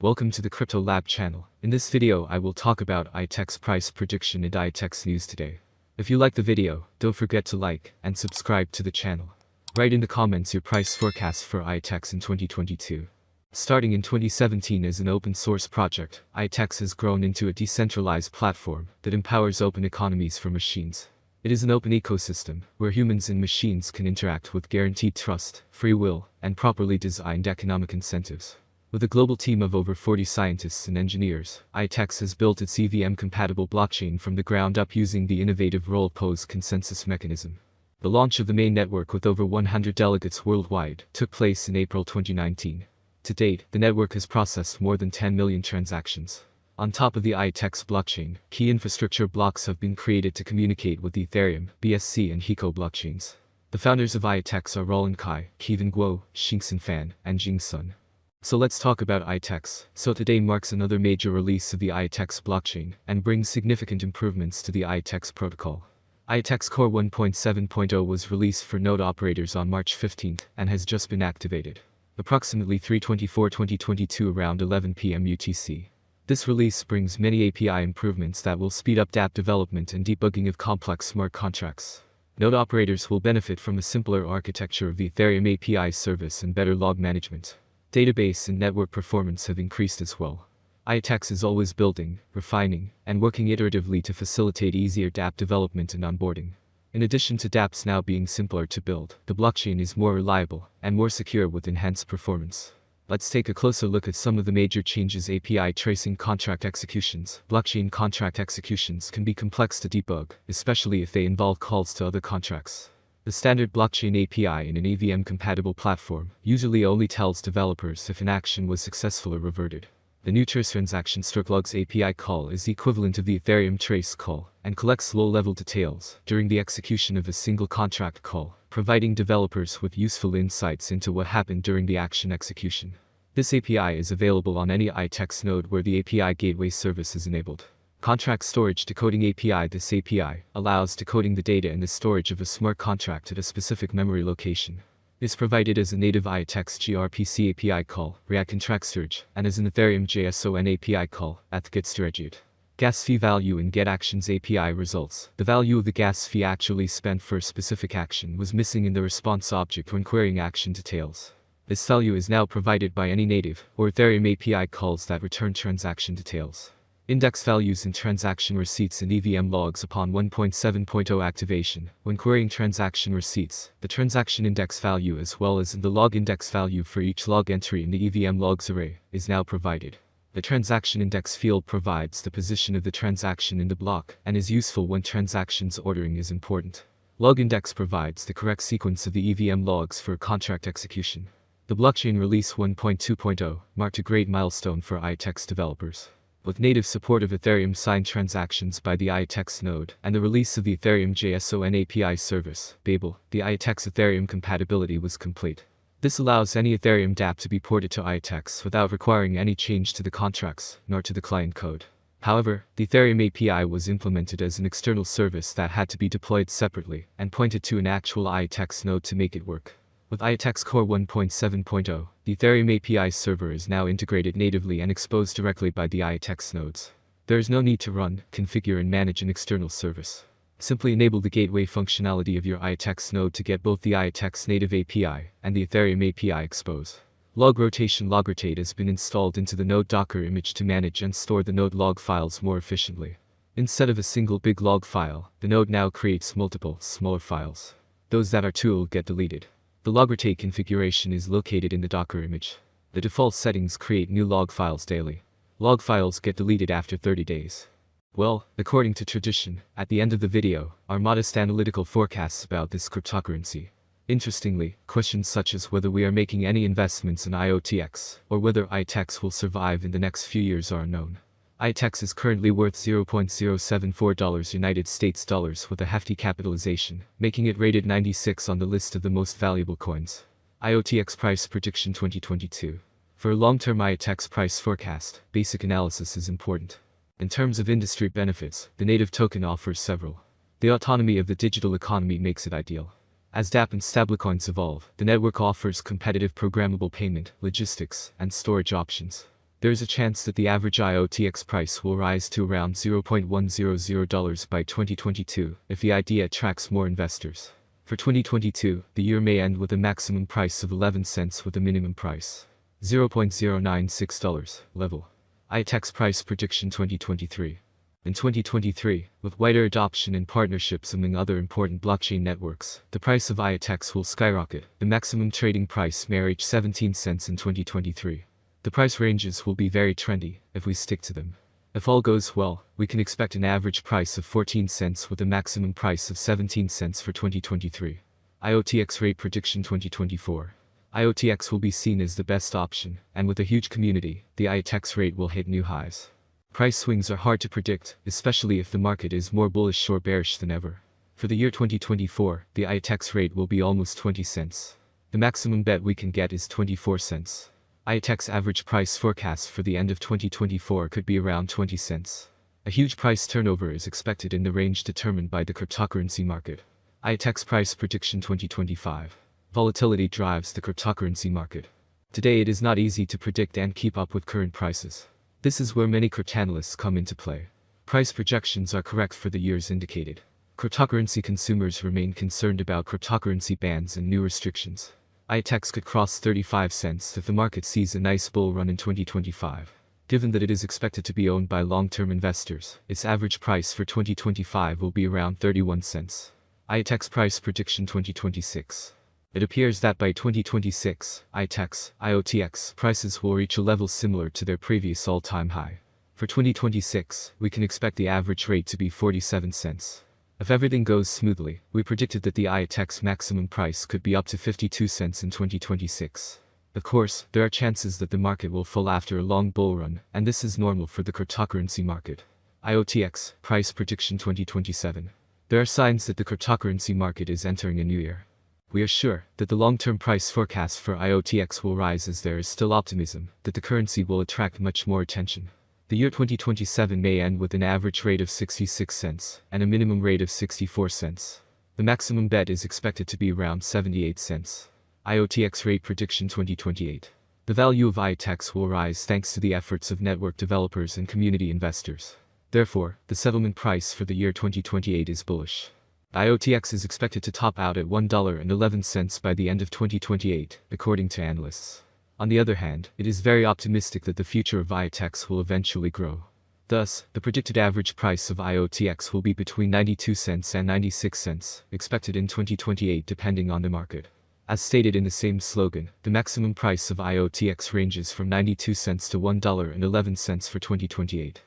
Welcome to the Crypto Lab channel. In this video I will talk about Itex price prediction and Itex news today. If you like the video, don't forget to like and subscribe to the channel. Write in the comments your price forecast for Itex in 2022. Starting in 2017 as an open source project, Itex has grown into a decentralized platform that empowers open economies for machines. It is an open ecosystem where humans and machines can interact with guaranteed trust, free will, and properly designed economic incentives. With a global team of over 40 scientists and engineers, Itex has built its EVM-compatible blockchain from the ground up using the innovative role-pose consensus mechanism. The launch of the main network with over 100 delegates worldwide took place in April 2019. To date, the network has processed more than 10 million transactions. On top of the Itex blockchain, key infrastructure blocks have been created to communicate with the Ethereum, BSC and Hiko blockchains. The founders of Itex are Roland Kai, Kevin Guo, Xingxin Fan, and Jing Sun. So let's talk about Itex. So today marks another major release of the Itex blockchain and brings significant improvements to the Itex protocol. Itex Core 1.7.0 was released for node operators on March 15th and has just been activated. Approximately 3/24/2022 around 11 p.m. UTC. This release brings many API improvements that will speed up dApp development and debugging of complex smart contracts. Node operators will benefit from a simpler architecture of the Ethereum API service and better log management. Database and network performance have increased as well. Itex is always building, refining, and working iteratively to facilitate easier dApp development and onboarding. In addition to dApps now being simpler to build, the blockchain is more reliable and more secure with enhanced performance. Let's take a closer look at some of the major changes. API tracing contract executions. Blockchain contract executions can be complex to debug, especially if they involve calls to other contracts. The standard blockchain API in an EVM-compatible platform usually only tells developers if an action was successful or reverted. The new trace transaction logs API call is the equivalent of the Ethereum trace call and collects low-level details during the execution of a single contract call, providing developers with useful insights into what happened during the action execution. This API is available on any Itex node where the API gateway service is enabled. Contract Storage Decoding API. This API allows decoding the data in the storage of a smart contract at a specific memory location. It's provided as a native Itex gRPC API call, React Contract Storage, and as an Ethereum JSON API call, at getStorage. Gas fee value in GetActions API results. The value of the gas fee actually spent for a specific action was missing in the response object when querying action details. This value is now provided by any native or Ethereum API calls that return transaction details. Index values in transaction receipts and EVM logs upon 1.7.0 activation. When querying transaction receipts, the transaction index value as well as the log index value for each log entry in the EVM logs array is now provided. The transaction index field provides the position of the transaction in the block and is useful when transactions ordering is important. Log index provides the correct sequence of the EVM logs for contract execution. The blockchain release 1.2.0 marked a great milestone for Itex developers. With native support of Ethereum signed transactions by the Itex node and the release of the Ethereum JSON API service, Babel, the Itex Ethereum compatibility was complete. This allows any Ethereum dApp to be ported to Itex without requiring any change to the contracts, nor to the client code. However, the Ethereum API was implemented as an external service that had to be deployed separately and pointed to an actual Itex node to make it work. With Itex Core 1.7.0, the Ethereum API server is now integrated natively and exposed directly by the Itex nodes. There is no need to run, configure and manage an external service. Simply enable the gateway functionality of your Itex node to get both the Itex native API and the Ethereum API expose. Log rotation logrotate has been installed into the node Docker image to manage and store the node log files more efficiently. Instead of a single big log file, the node now creates multiple, smaller files. Those that are too old get deleted. The logrotate configuration is located in the Docker image. The default settings create new log files daily. Log files get deleted after 30 days. Well, according to tradition, at the end of the video are modest analytical forecasts about this cryptocurrency. Interestingly, questions such as whether we are making any investments in IoTeX or whether Itex will survive in the next few years are unknown. Itex is currently worth $0.074 United States dollars with a hefty capitalization, making it rated 96 on the list of the most valuable coins. IoTeX price prediction 2022. For a long-term Itex price forecast, basic analysis is important. In terms of industry benefits, the native token offers several. The autonomy of the digital economy makes it ideal. As dApp and stablecoins evolve, the network offers competitive programmable payment, logistics, and storage options. There is a chance that the average IOTX price will rise to around $0.100 by 2022 if the idea attracts more investors. For 2022, the year may end with a maximum price of 11 cents with a minimum price $0.096 level. Itex Price Prediction 2023. In 2023, with wider adoption and partnerships among other important blockchain networks, the price of Iotx will skyrocket. The maximum trading price may reach 17 cents in 2023. The price ranges will be very trendy if we stick to them. If all goes well, we can expect an average price of 14 cents with a maximum price of 17 cents for 2023. Iot X Rate Prediction 2024. IoTeX will be seen as the best option, and with a huge community, the Itex rate will hit new highs. Price swings are hard to predict, especially if the market is more bullish or bearish than ever. For the year 2024, the Itex rate will be almost 20 cents. The maximum bet we can get is 24 cents. Itex average price forecast for the end of 2024 could be around 20 cents. A huge price turnover is expected in the range determined by the cryptocurrency market. Itex Price Prediction 2025. Volatility drives the cryptocurrency market. Today it is not easy to predict and keep up with current prices. This is where many cryptanalysts come into play. Price projections are correct for the years indicated. Cryptocurrency consumers remain concerned about cryptocurrency bans and new restrictions. Itex could cross 35 cents if the market sees a nice bull run in 2025. Given that it is expected to be owned by long-term investors, its average price for 2025 will be around 31 cents. Itex Price Prediction 2026. It appears that by 2026, Itex, IOTX prices will reach a level similar to their previous all-time high. For 2026, we can expect the average rate to be 47 cents. If everything goes smoothly, we predicted that the Itex maximum price could be up to 52 cents in 2026. Of course, there are chances that the market will fall after a long bull run, and this is normal for the cryptocurrency market. IoTeX Price Prediction 2027. There are signs that the cryptocurrency market is entering a new era. We are sure that the long-term price forecast for IOTX will rise as there is still optimism that the currency will attract much more attention. The year 2027 may end with an average rate of 66 cents and a minimum rate of 64 cents. The maximum bet is expected to be around 78 cents. Iot X Rate Prediction 2028. The value of Itex will rise thanks to the efforts of network developers and community investors. Therefore, the settlement price for the year 2028 is bullish. IOTX is expected to top out at $1.11 by the end of 2028, according to analysts. On the other hand, it is very optimistic that the future of Itex will eventually grow. Thus, the predicted average price of IOTX will be between 92 cents and 96 cents, expected in 2028 depending on the market. As stated in the same slogan, the maximum price of IOTX ranges from 92 cents to $1.11 for 2028.